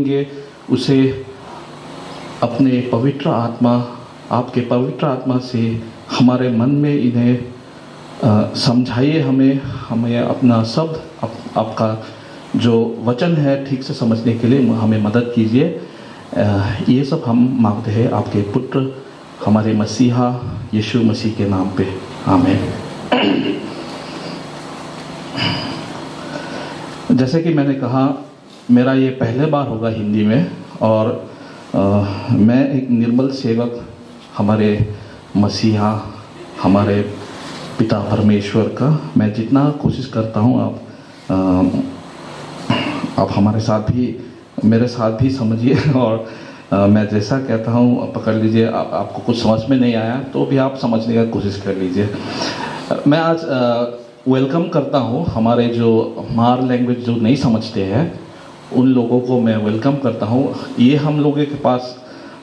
सुनेंगे उसे अपने पवित्र आत्मा, आपके पवित्र आत्मा से हमारे मन में इन्हें समझाइए, हमें अपना शब्द, आपका जो वचन है ठीक से समझने के लिए हमें मदद कीजिए। ये सब हम मांगते हैं आपके पुत्र हमारे मसीहा यीशु मसीह के नाम पे, आमीन। जैसे कि मैंने कहा, मेरा ये पहले बार होगा हिंदी में, और मैं एक निर्मल सेवक हमारे मसीहा, हमारे पिता परमेश्वर का मैं जितना कोशिश करता हूँ आप हमारे साथ भी, मेरे साथ भी समझिए, और मैं जैसा कहता हूँ पकड़ लीजिए। आपको कुछ समझ में नहीं आया तो भी आप समझने का कोशिश कर लीजिए। मैं आज वेलकम करता हूँ हमारे जो मार लैंग्वेज जो नहीं समझते हैं उन लोगों को मैं वेलकम करता हूँ। ये हम लोगों के पास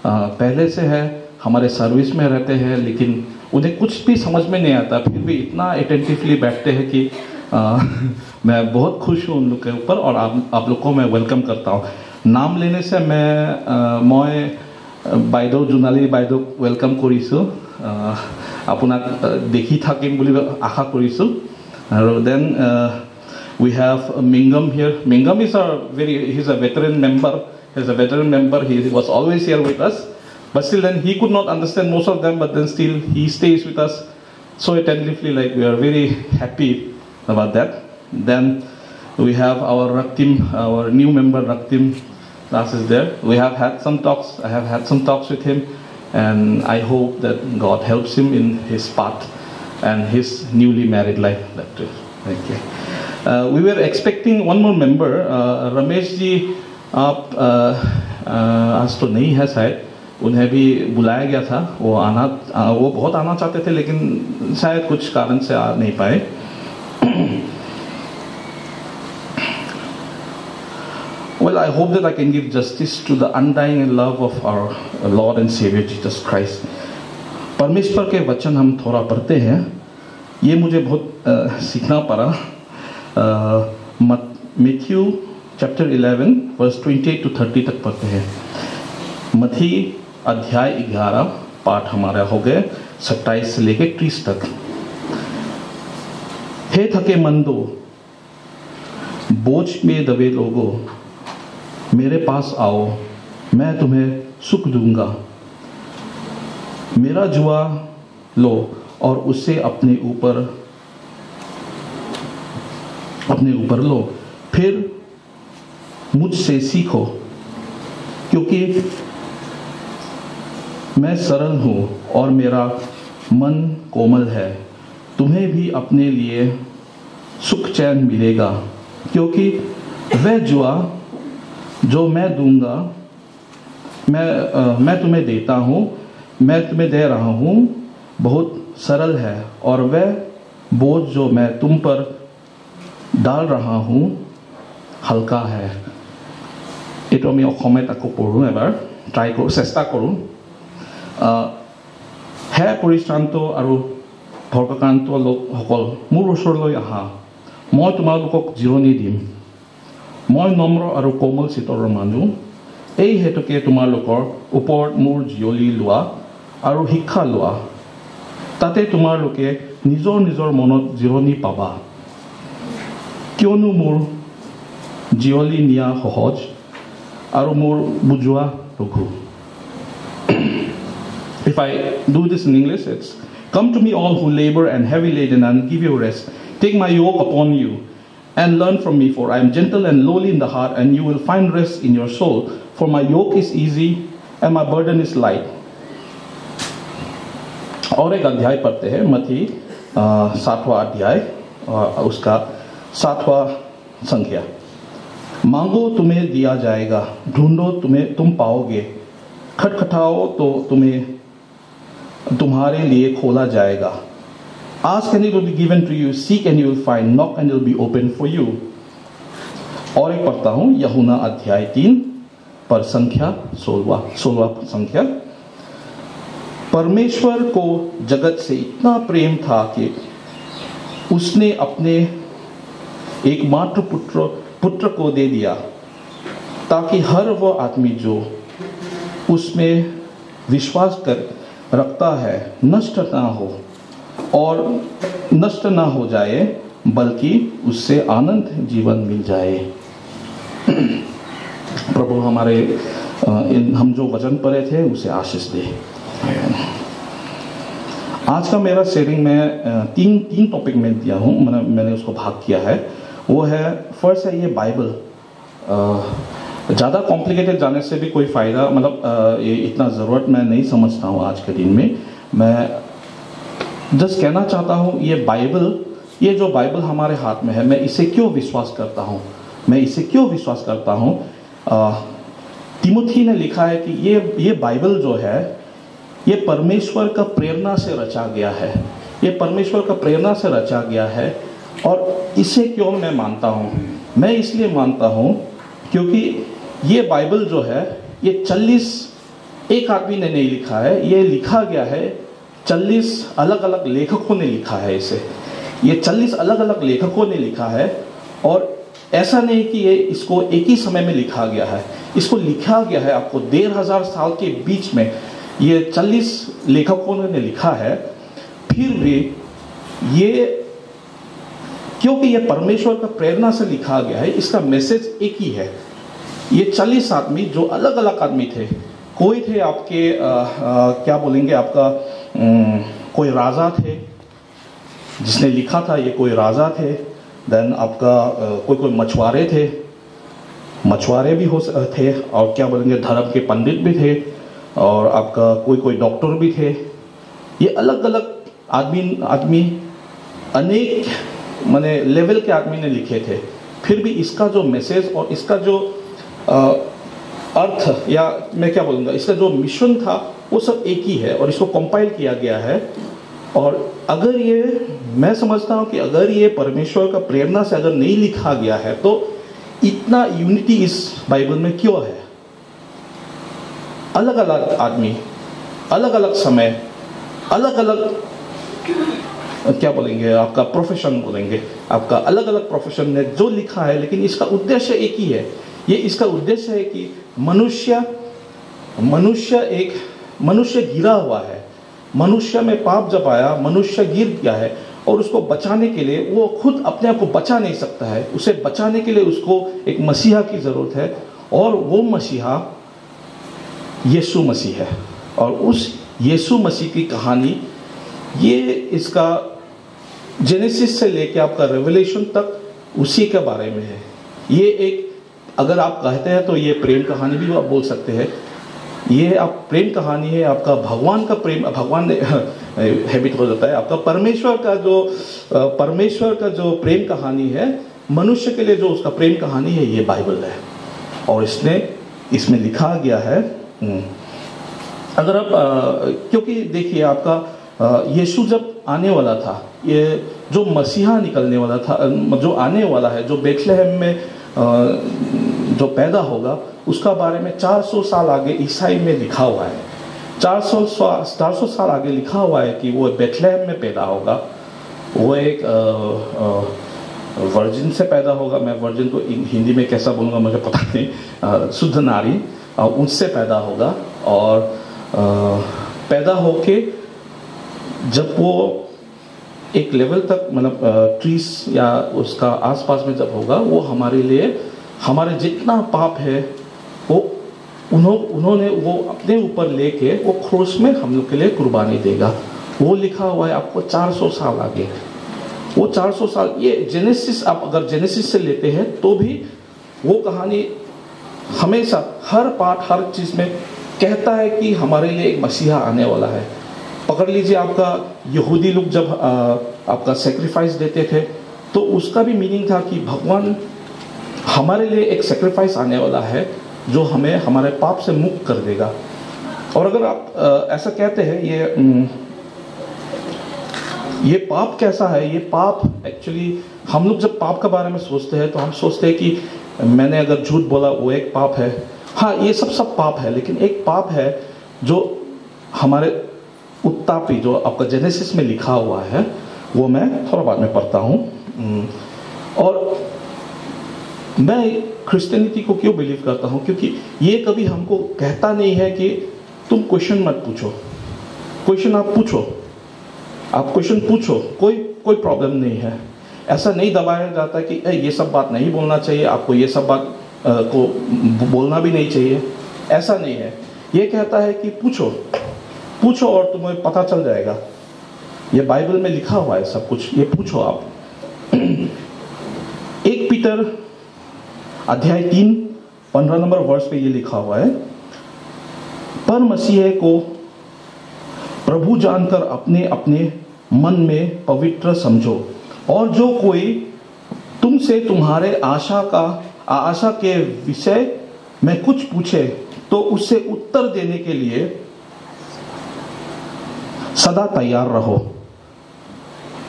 पहले से है, हमारे सर्विस में रहते हैं, लेकिन उन्हें कुछ भी समझ में नहीं आता, फिर भी इतना अटेंटिवली बैठते हैं कि मैं बहुत खुश हूँ उन लोग के ऊपर, और आप लोग को मैं वेलकम करता हूँ। नाम लेने से मैं বাইদেউ জোনালী বাইদেউক वेलकम কৰিছোঁ, আপোনাক দেখি থাকিম বুলি আশা কৰিছোঁ। আৰু দেন we have Mingam here. Mingam is he's a veteran member. He was always here with us, but still then he could not understand most of them, but then still he stays with us so attentively, like we are very happy about that. Then we have our Raktim, our new member Raktim Das is there. We have had some talks. I have had some talks with him, and I hope that God helps him in his path and his newly married life. Thank you. We were expecting one more member. Ramesh ji, आप आज तो नहीं है शायद, उन्हें भी बुलाया गया था। वो बहुत आना चाहते थे, लेकिन शायद कुछ कारण से आ नहीं पाए। Well, I hope that I can give justice to the undying love of our Lord and Savior Jesus Christ. परमेश्वर के वचन हम थोड़ा पढ़ते हैं, ये मुझे बहुत सीखना पड़ा। मैथ्यू चैप्टर 11 वर्स 28 to 30 तक पढ़ते हैं। मत्ती अध्याय 11 पाठ हमारा हो गए 27 से लेके 30 तक। हे थके मंदो, बोझ में दबे लोगों, मेरे पास आओ, मैं तुम्हें सुख दूंगा। मेरा जुआ लो और उसे अपने ऊपर लो, फिर मुझसे सीखो, क्योंकि मैं सरल हूँ और मेरा मन कोमल है। तुम्हें भी अपने लिए सुख चैन मिलेगा, क्योंकि वह जुआ जो मैं दूंगा, मैं तुम्हें देता हूँ, मैं तुम्हें दे रहा हूँ, बहुत सरल है, और वह बोझ जो मैं तुम पर डाल रहा हूँ हल्का है। এইটো আমি অসমীয়াত আকৌ পঢ়োঁ, এবাৰ ট্ৰাই কৰোঁ, চেষ্টা কৰোঁ। হে পৰিশ্ৰান্ত আৰু ভৰকাক্ৰান্ত লোকসকল, মোৰ ওচৰলৈ আহা, মই তোমালোকক জিৰণি দিম। মই নম্ৰ আৰু কোমল চিত্ৰৰ মানুহ, এই হেতুকে তোমালোকৰ ওপৰত মোৰ জিয়লি লোৱা আৰু শিক্ষা লোৱা, তাতে তোমালোকে নিজৰ নিজৰ মনত জিৰণি পাবা, কিয়নো মোৰ জিয়লি নিয়া সহজ আৰু মোৰ বুজোৱা লঘু। If I do this in English, it's come to me all who labor and heavy laden, and give you rest. Take my yoke upon you and learn from me, for I am gentle and lowly in the heart, and you will find rest in your soul. For my yoke is easy and my burden is light. और एक अध्याय पढ़ते हैं, मत्ती 7वां अध्याय, उसका 7वां संख्या। मांगो तुम्हें दिया जाएगा, ढूंढो तुम पाओगे, खटखटाओ तो तुम्हारे लिए खोला जाएगा। Ask and it will be given to you, seek and you will find, knock and it will be opened for you. और एक पढ़ता हूँ, यूहन्ना अध्याय 3 पर संख्या 16वां संख्या। परमेश्वर को जगत से इतना प्रेम था कि उसने अपने एकमात्र पुत्र को दे दिया, ताकि हर वो आदमी जो उसमें विश्वास कर रखता है नष्ट ना हो और नष्ट ना हो जाए, बल्कि उससे आनंद जीवन मिल जाए। प्रभु हमारे हम जो वचन पढ़े थे उसे आशीष दे। आज का मेरा शेयरिंग में तीन टॉपिक में दिया हूँ, मैंने उसको भाग किया है। वो है, फर्स्ट है ये बाइबल। ज़्यादा कॉम्प्लिकेटेड जाने से भी कोई फ़ायदा, मतलब ये इतना ज़रूरत मैं नहीं समझता हूँ आज के दिन में। मैं जस्ट कहना चाहता हूँ ये बाइबल, ये जो बाइबल हमारे हाथ में है, मैं इसे क्यों विश्वास करता हूँ, मैं इसे क्यों विश्वास करता हूँ। तिमुथी ने लिखा है कि ये बाइबल जो है ये परमेश्वर का प्रेरणा से रचा गया है, ये परमेश्वर का प्रेरणा से रचा गया है। और इसे क्यों मैं मानता हूँ, मैं इसलिए मानता हूँ क्योंकि ये बाइबल जो है ये 40 एक आदमी ने नहीं लिखा है, ये लिखा गया है 40 अलग अलग लेखकों ने लिखा है इसे। ये 40 अलग अलग लेखकों ने लिखा है, और ऐसा नहीं कि ये इसको एक ही समय में लिखा गया है, इसको लिखा गया है आपको 1500 साल के बीच में ये 40 लेखकों ने लिखा है। फिर भी ये, क्योंकि ये परमेश्वर का प्रेरणा से लिखा गया है, इसका मैसेज एक ही है। ये 40 आदमी जो अलग अलग आदमी थे, कोई थे आपके क्या बोलेंगे आपका कोई राजा थे जिसने लिखा था, ये कोई राजा थे। देन आपका कोई मछुआरे थे, मछुआरे भी थे, और क्या बोलेंगे धर्म के पंडित भी थे, और आपका कोई डॉक्टर भी थे। ये अलग अलग आदमी अनेक माने लेवल के आदमी ने लिखे थे। फिर भी इसका जो मैसेज और इसका जो अर्थ, या मैं क्या बोलूँगा, इसका जो मिशन था वो सब एक ही है, और इसको कंपाइल किया गया है। और अगर ये, मैं समझता हूँ कि अगर ये परमेश्वर का प्रेरणा से अगर नहीं लिखा गया है तो इतना यूनिटी इस बाइबल में क्यों है। अलग अलग आदमी, अलग अलग समय, अलग अलग क्या बोलेंगे आपका प्रोफेशन बोलेंगे, आपका अलग अलग प्रोफेशन ने जो लिखा है, लेकिन इसका उद्देश्य एक ही है। ये इसका उद्देश्य है कि मनुष्य गिरा हुआ है, मनुष्य में पाप जब आया, मनुष्य गिर गया है, और उसको बचाने के लिए वो खुद अपने आप को बचा नहीं सकता है। उसे बचाने के लिए उसको एक मसीहा की ज़रूरत है, और वो मसीहा यीशु मसीह है। और उस यीशु मसीह की कहानी, ये इसका जेनेसिस से लेके आपका रेवलेशन तक उसी के बारे में है। ये एक, अगर आप कहते हैं तो ये प्रेम कहानी भी आप बोल सकते हैं। ये आप प्रेम कहानी है, आपका भगवान का प्रेम, भगवान हैबिट हो जाता है आपका परमेश्वर का जो प्रेम कहानी है मनुष्य के लिए, जो उसका प्रेम कहानी है, ये बाइबल है। और इसमें लिखा गया है, अगर आप क्योंकि देखिए आपका यीशु जब आने वाला था, ये जो मसीहा निकलने वाला था, जो आने वाला है, जो बेथलेहम में जो पैदा होगा, उसका बारे में 400 साल आगे ईसाई में लिखा हुआ है। 400 साल आगे लिखा हुआ है कि वो बेथलेहम में पैदा होगा। वो एक वर्जिन से पैदा होगा। मैं वर्जिन को हिंदी में कैसा बोलूँगा मुझे पता नहीं, शुद्ध नारी, उनसे पैदा होगा। और पैदा होके जब वो एक लेवल तक, मतलब 30 या उसका आसपास में जब होगा, वो हमारे लिए, हमारे जितना पाप है वो उन्होंने वो अपने ऊपर लेके वो क्रूस में हम लोग के लिए कुर्बानी देगा। वो लिखा हुआ है आपको 400 साल आगे। वो 400 साल, ये जेनेसिस, आप अगर जेनेसिस से लेते हैं तो भी वो कहानी हमेशा हर पार्ट, हर चीज़ में कहता है कि हमारे लिए एक मसीहा आने वाला है। पकड़ लीजिए आपका यहूदी लोग जब आपका सेक्रीफाइस देते थे, तो उसका भी मीनिंग था कि भगवान हमारे लिए एक सेक्रीफाइस आने वाला है जो हमें हमारे पाप से मुक्त कर देगा। और अगर आप ऐसा कहते हैं, ये पाप कैसा है, ये पाप एक्चुअली, हम लोग जब पाप के बारे में सोचते हैं तो हम सोचते हैं कि मैंने अगर झूठ बोला वो एक पाप है। हाँ, ये सब पाप है, लेकिन एक पाप है जो हमारे उत्तापी, जो आपका जेनेसिस में लिखा हुआ है, वो मैं थोड़ा बाद में पढ़ता हूँ। और मैं क्रिश्चियनिटी को क्यों बिलीव करता हूँ? क्योंकि ये कभी हमको कहता नहीं है कि तुम क्वेश्चन मत पूछो। क्वेश्चन आप पूछो, आप क्वेश्चन पूछो, कोई प्रॉब्लम नहीं है। ऐसा नहीं दबाया जाता कि ये सब बात नहीं बोलना चाहिए, आपको ये सब बात को बोलना भी नहीं चाहिए, ऐसा नहीं है। ये कहता है कि पूछो पूछो और तुम्हें पता चल जाएगा। ये बाइबल में लिखा हुआ है सब कुछ, ये पूछो आप। 1 पीटर अध्याय 3 15 नंबर वर्ष पे ये लिखा हुआ है, पर मसीह को प्रभु जानकर अपने अपने मन में पवित्र समझो, और जो कोई तुमसे तुम्हारे आशा के विषय में कुछ पूछे तो उससे उत्तर देने के लिए सदा तैयार रहो।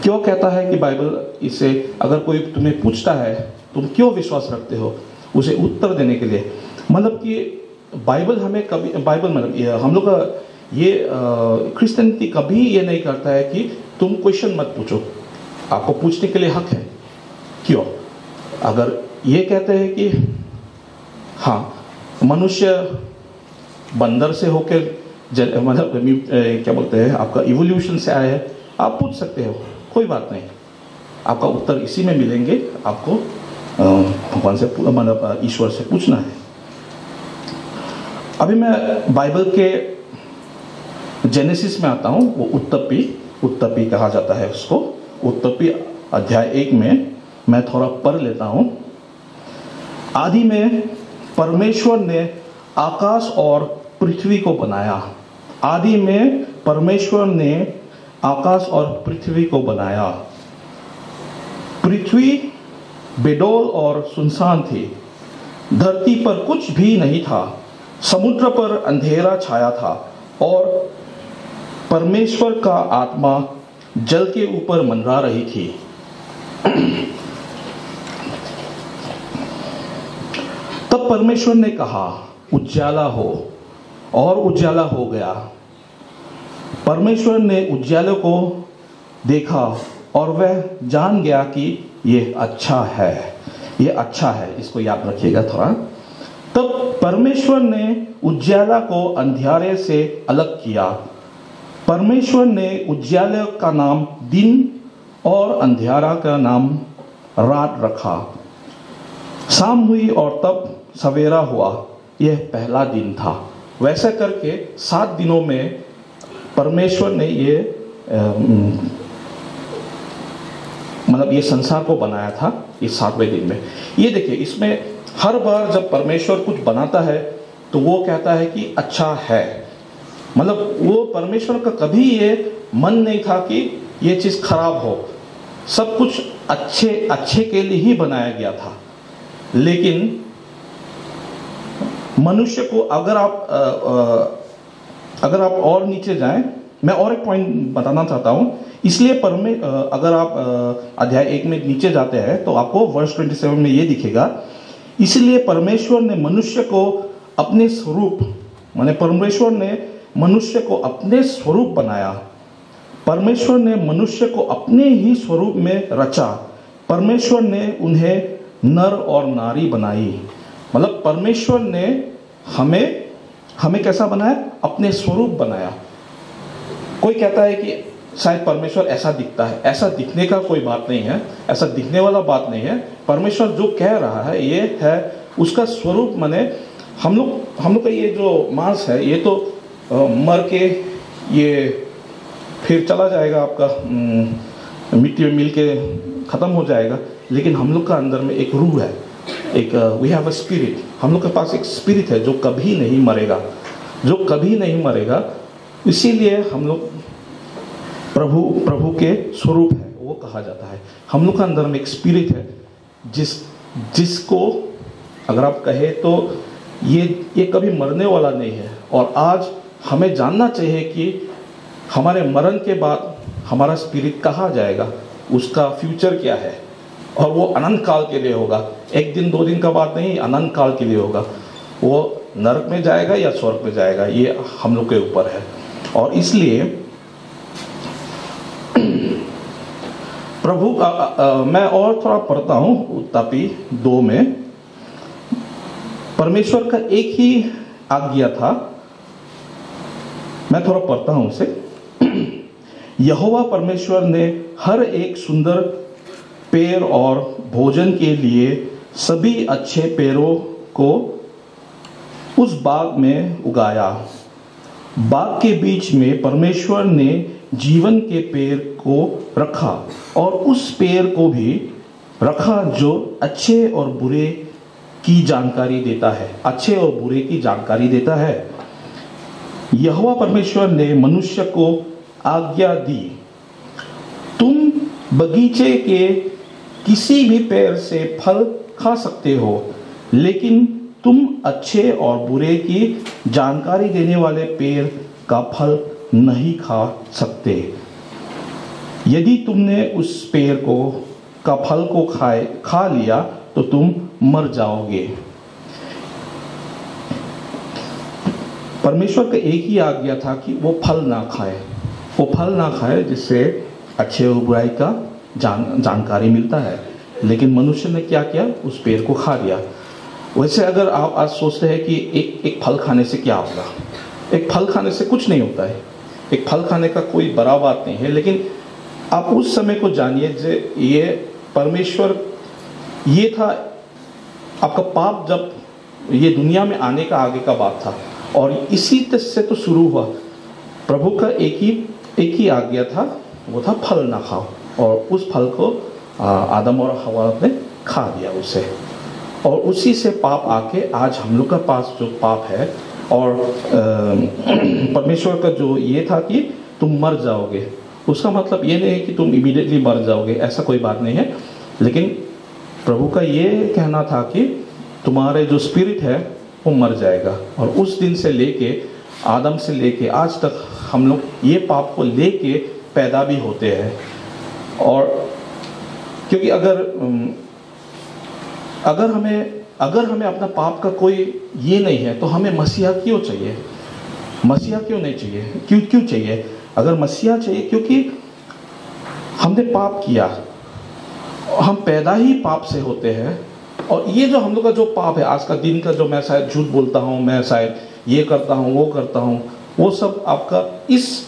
क्यों कहता है कि बाइबल इसे, अगर कोई तुम्हें पूछता है तुम क्यों विश्वास रखते हो, उसे उत्तर देने के लिए। मतलब कि बाइबल हमें कभी, बाइबल मतलब हम लोग का ये क्रिश्चियनिटी कभी ये नहीं करता है कि तुम क्वेश्चन मत पूछो, आपको पूछने के लिए हक है। क्यों? अगर ये कहते हैं कि हाँ मनुष्य बंदर से होकर मतलब क्या बोलते हैं, आपका इवोल्यूशन से आया है, आप पूछ सकते हो, कोई बात नहीं, आपका उत्तर इसी में मिलेंगे। आपको भगवान से मतलब ईश्वर से पूछना है। अभी मैं बाइबल के जेनेसिस में आता हूँ। वो उत्पत्ति कहा जाता है उसको। उत्पत्ति अध्याय 1 में मैं थोड़ा पढ़ लेता हूँ। आदि में परमेश्वर ने आकाश और पृथ्वी को बनाया। आदि में परमेश्वर ने आकाश और पृथ्वी को बनाया। पृथ्वी बेडौल और सुनसान थी, धरती पर कुछ भी नहीं था, समुद्र पर अंधेरा छाया था और परमेश्वर का आत्मा जल के ऊपर मंडरा रही थी। तब परमेश्वर ने कहा उजाला हो, और उजाला हो गया। परमेश्वर ने उजाले को देखा और वह जान गया कि ये अच्छा है, ये अच्छा है। इसको याद रखिएगा थोड़ा। तब परमेश्वर ने उजाला को अंधियारे से अलग किया। परमेश्वर ने उजाले का नाम दिन और अंधियारा का नाम रात रखा। शाम हुई और तब सवेरा हुआ, यह पहला दिन था। वैसे करके 7 दिनों में परमेश्वर ने ये मतलब ये संसार को बनाया था, इस 7वें दिन में। ये देखिए, इसमें हर बार जब परमेश्वर कुछ बनाता है तो वो कहता है कि अच्छा है। मतलब वो परमेश्वर का कभी ये मन नहीं था कि ये चीज खराब हो। सब कुछ अच्छे के लिए ही बनाया गया था। लेकिन मनुष्य को अगर आप और नीचे जाएं, मैं और एक पॉइंट बताना चाहता हूं। इसलिए अगर आप अध्याय 1 में नीचे जाते हैं तो आपको वर्स 27 में ये दिखेगा, इसलिए परमेश्वर ने मनुष्य को अपने स्वरूप, माने परमेश्वर ने मनुष्य को अपने स्वरूप बनाया। परमेश्वर ने मनुष्य को अपने ही स्वरूप में रचा। परमेश्वर ने उन्हें नर और नारी बनाई। मतलब परमेश्वर ने हमें कैसा बनाया? अपने स्वरूप बनाया। कोई कहता है कि शायद परमेश्वर ऐसा दिखता है, ऐसा दिखने का कोई बात नहीं है, ऐसा दिखने वाला बात नहीं है। परमेश्वर जो कह रहा है ये है उसका स्वरूप। माने हम लोग का ये जो मांस है ये तो मर के ये फिर चला जाएगा, आपका मिट्टी में मिल के खत्म हो जाएगा। लेकिन हम लोग का अंदर में एक रूह है, एक वी हैव अ स्पिरिट। हम लोग के पास एक स्पिरिट है जो कभी नहीं मरेगा, जो कभी नहीं मरेगा। इसीलिए हम लोग प्रभु के स्वरूप है वो कहा जाता है। हम लोग का अंदर में एक स्पिरिट है जिसको अगर आप कहे तो ये कभी मरने वाला नहीं है। और आज हमें जानना चाहिए कि हमारे मरण के बाद हमारा स्पिरिट कहाँ जाएगा, उसका फ्यूचर क्या है। और वो अनंत काल के लिए होगा, 1 दिन 2 दिन का बात नहीं, अनंत काल के लिए होगा। वो नरक में जाएगा या स्वर्ग में जाएगा, ये हम लोग के ऊपर है। और इसलिए प्रभु मैं और थोड़ा पढ़ता हूँ उत्पत्ति 2 में परमेश्वर का एक ही आज्ञा था, मैं थोड़ा पढ़ता हूं उसे। यहोवा परमेश्वर ने हर एक सुंदर पेड़ और भोजन के लिए सभी अच्छे पेड़ों को उस बाग में उगाया। बाग के बीच में परमेश्वर ने जीवन के पेड़ को रखा और उस पेड़ को भी रखा जो अच्छे और बुरे की जानकारी देता है, अच्छे और बुरे की जानकारी देता है। यहोवा परमेश्वर ने मनुष्य को आज्ञा दी, तुम बगीचे के किसी भी पेड़ से फल खा सकते हो, लेकिन तुम अच्छे और बुरे की जानकारी देने वाले पेड़ का फल नहीं खा सकते। यदि तुमने उस पेड़ का फल को खा लिया तो तुम मर जाओगे। परमेश्वर का एक ही आज्ञा था कि वो फल ना खाए, जिससे अच्छे और बुराई का जानकारी मिलता है। लेकिन मनुष्य ने क्या किया, उस पेड़ को खा लिया। वैसे अगर आप आज सोचते हैं कि एक फल खाने से क्या होगा, एक फल खाने से कुछ नहीं होता है, एक फल खाने का कोई बड़ा बात नहीं है। लेकिन आप उस समय को जानिए, ये परमेश्वर, ये था आपका पाप जब ये दुनिया में आने का आगे का बात था, और इसी से तो शुरू हुआ। प्रभु का एक ही आज्ञा था, वो था फल ना खाओ, और उस फल को आदम और हवा ने खा दिया उसे, और उसी से पाप आके आज हम लोग का पास जो पाप है, और परमेश्वर का जो ये था कि तुम मर जाओगे, उसका मतलब ये नहीं है कि तुम इमीडिएटली मर जाओगे, ऐसा कोई बात नहीं है। लेकिन प्रभु का ये कहना था कि तुम्हारे जो स्पिरिट है वो मर जाएगा। और उस दिन से लेके, आदम से लेके आज तक हम लोग ये पाप को लेके पैदा भी होते हैं। और क्योंकि अगर हमें अपना पाप का कोई ये नहीं है, तो हमें मसीहा क्यों चाहिए? मसीहा क्यों नहीं चाहिए? क्यों चाहिए? अगर मसीहा चाहिए, क्योंकि हमने पाप किया, हम पैदा ही पाप से होते हैं। और ये जो हम लोग का जो पाप है आज का दिन का, जो मैं शायद झूठ बोलता हूँ, मैं शायद ये करता हूँ वो करता हूँ, वो सब आपका इस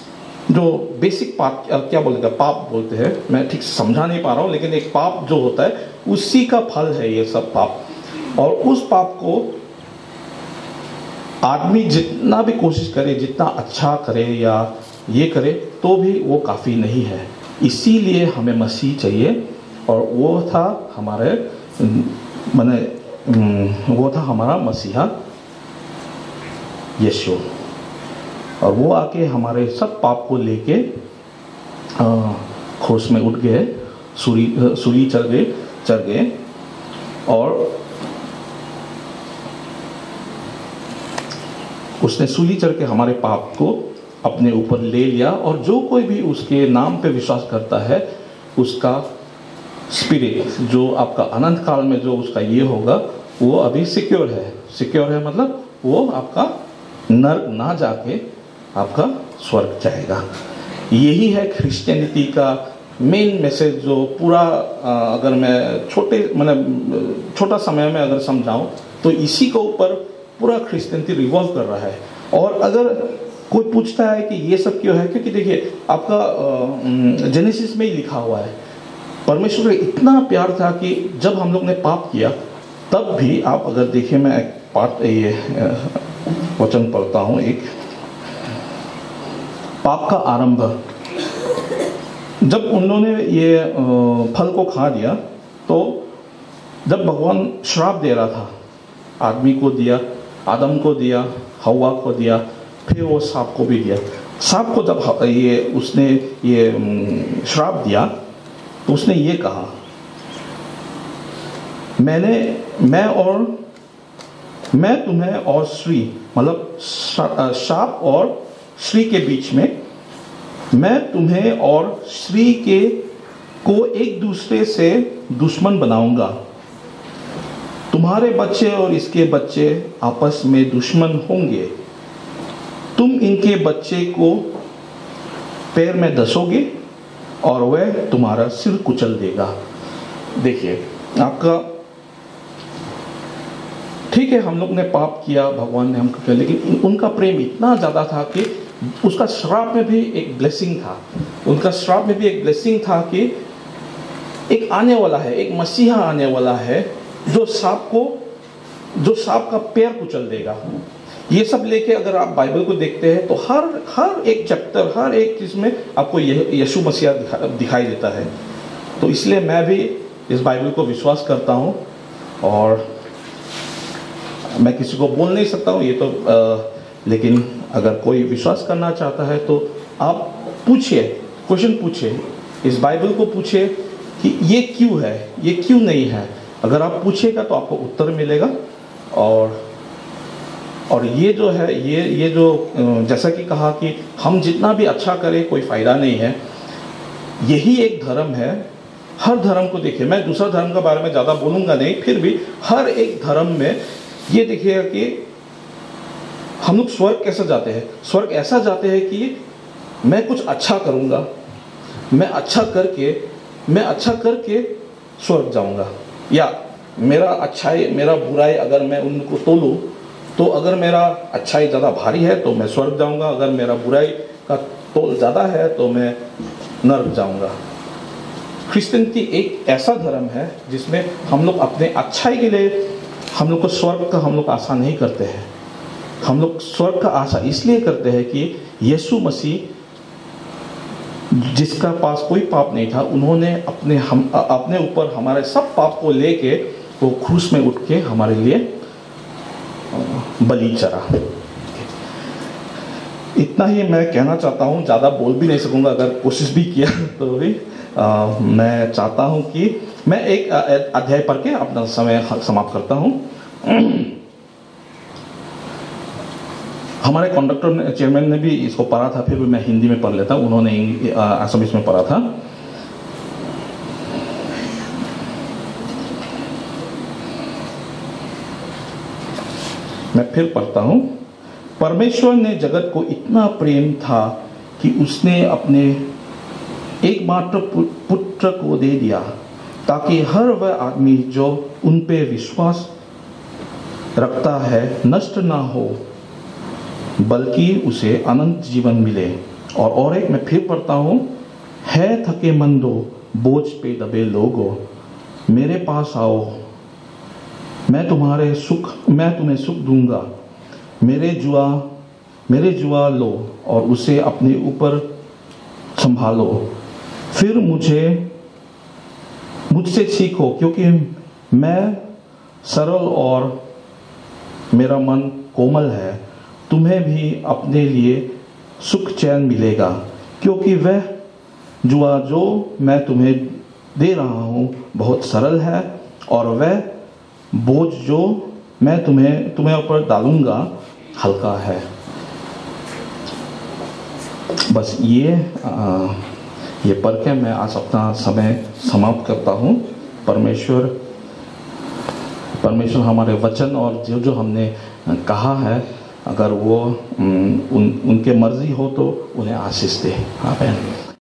जो बेसिक पाप, क्या बोलेगा, पाप बोलते हैं, मैं ठीक समझा नहीं पा रहा हूँ, लेकिन एक पाप जो होता है उसी का फल है ये सब पाप। और उस पाप को आदमी जितना भी कोशिश करे, जितना अच्छा करे या ये करे, तो भी वो काफ़ी नहीं है। इसीलिए हमें मसीह चाहिए, और वो था हमारे वो था हमारा मसीहा यीशु। और वो आके हमारे सब पाप को लेके क्रूस में उठ गए, सूली चढ़ गए, और उसने सूली चढ़ के हमारे पाप को अपने ऊपर ले लिया। और जो कोई भी उसके नाम पे विश्वास करता है, उसका स्पिरिट जो आपका अनंत काल में जो उसका ये होगा, वो अभी सिक्योर है। मतलब वो आपका नर्क ना जाके आपका स्वर्ग जाएगा। यही है क्रिश्चियनिटी का मेन मैसेज, जो पूरा अगर मैं छोटा समय में अगर समझाऊं, तो इसी के ऊपर पूरा क्रिश्चियनिटी रिवॉल्व कर रहा है। और अगर कोई पूछता है कि ये सब क्यों है, क्योंकि देखिए आपका जेनेसिस में ही लिखा हुआ है, परमेश्वर का इतना प्यार था कि जब हम लोग ने पाप किया, तब भी आप अगर देखिए, मैं एक पाठ ये वचन पढ़ता हूँ, एक पाप का आरंभ। जब उन्होंने ये फल को खा लिया, तो जब भगवान श्राप दे रहा था, आदमी को दिया, आदम को दिया, हवा को दिया, फिर वो सांप को भी दिया। सांप को जब उसने ये श्राप दिया, तो उसने ये कहा, मैं तुम्हें और स्त्री, मतलब सांप और स्त्री के बीच में, मैं तुम्हें और स्त्री को एक दूसरे से दुश्मन बनाऊंगा। तुम्हारे बच्चे और इसके बच्चे आपस में दुश्मन होंगे। तुम इनके बच्चे को पैर में दसोगे और वह तुम्हारा सिर कुचल देगा। देखिए, आपका ठीक है, हम लोग ने पाप किया, भगवान ने हमको किया, लेकिन उनका प्रेम इतना ज़्यादा था कि उसका श्राप में भी एक ब्लेसिंग था। उनका श्राप में भी एक ब्लेसिंग था कि एक आने वाला है, एक मसीहा आने वाला है जो सांप का पैर कुचल देगा। ये सब लेके अगर आप बाइबल को देखते हैं तो हर एक चैप्टर, हर एक चीज़ में आपको यीशु मसीहा दिखाई देता है। तो इसलिए मैं भी इस बाइबल को विश्वास करता हूँ, और मैं किसी को बोल नहीं सकता हूँ ये तो, लेकिन अगर कोई विश्वास करना चाहता है तो आप पूछिए, क्वेश्चन पूछिए, इस बाइबल को पूछिए कि ये क्यों है, ये क्यों नहीं है। अगर आप पूछिएगा तो आपको उत्तर मिलेगा। और ये जो है, ये जो जैसा कि कहा कि हम जितना भी अच्छा करें कोई फ़ायदा नहीं है, यही एक धर्म है। हर धर्म को देखिए, मैं दूसरा धर्म के बारे में ज़्यादा बोलूँगा नहीं, फिर भी हर एक धर्म में ये देखिएगा कि हम लोग स्वर्ग कैसे जाते हैं। स्वर्ग ऐसा जाते हैं कि मैं कुछ अच्छा करूँगा, मैं अच्छा करके स्वर्ग जाऊँगा, या मेरा अच्छाई मेरा बुराई अगर मैं उनको तोलूँ तो अगर मेरा अच्छाई ज़्यादा भारी है तो मैं स्वर्ग जाऊँगा, अगर मेरा बुराई का तोल ज़्यादा है तो मैं नर्क जाऊँगा। क्रिश्चियनिटी एक ऐसा धर्म है जिसमें हम लोग अपने अच्छाई के लिए हम लोग को स्वर्ग का हम लोग आशा नहीं करते हैं। हम लोग स्वर्ग का आशा इसलिए करते हैं कि यीशु मसीह जिसका पास कोई पाप नहीं था, उन्होंने अपने ऊपर हमारे सब पाप को लेके वो क्रूस में उठ के हमारे लिए बलि चढ़ा। इतना ही मैं कहना चाहता हूँ, ज़्यादा बोल भी नहीं सकूँगा, अगर कोशिश भी किया तो भी मैं चाहता हूँ कि मैं एक अध्याय पढ़ के अपना समय समाप्त करता हूँ। हमारे कंडक्टर चेयरमैन ने भी इसको पढ़ा था, फिर भी मैं हिंदी में पढ़ लेता हूँ, उन्होंने असमिस में पढ़ा था। मैं फिर पढ़ता हूँ। परमेश्वर ने जगत को इतना प्रेम था कि उसने अपने एकमात्र पुत्र को दे दिया, ताकि हर वह आदमी जो उन पे विश्वास रखता है नष्ट ना हो, बल्कि उसे अनंत जीवन मिले। और एक मैं फिर पढ़ता हूँ। है थके मंदो, बोझ पे दबे लोगो, मेरे पास आओ, मैं तुम्हें सुख दूंगा। मेरे जुआ लो और उसे अपने ऊपर संभालो। फिर मुझसे सीखो, क्योंकि मैं सरल और मेरा मन कोमल है। तुम्हें भी अपने लिए सुख चैन मिलेगा, क्योंकि वह जुआ जो मैं तुम्हें दे रहा हूँ बहुत सरल है, और वह बोझ जो मैं तुम्हें ऊपर डालूंगा हल्का है। बस ये पढ़ के मैं आज अपना समय समाप्त करता हूँ। परमेश्वर हमारे वचन और जो हमने कहा है, अगर वो उनके मर्जी हो तो उन्हें आशीष दे। आमीन।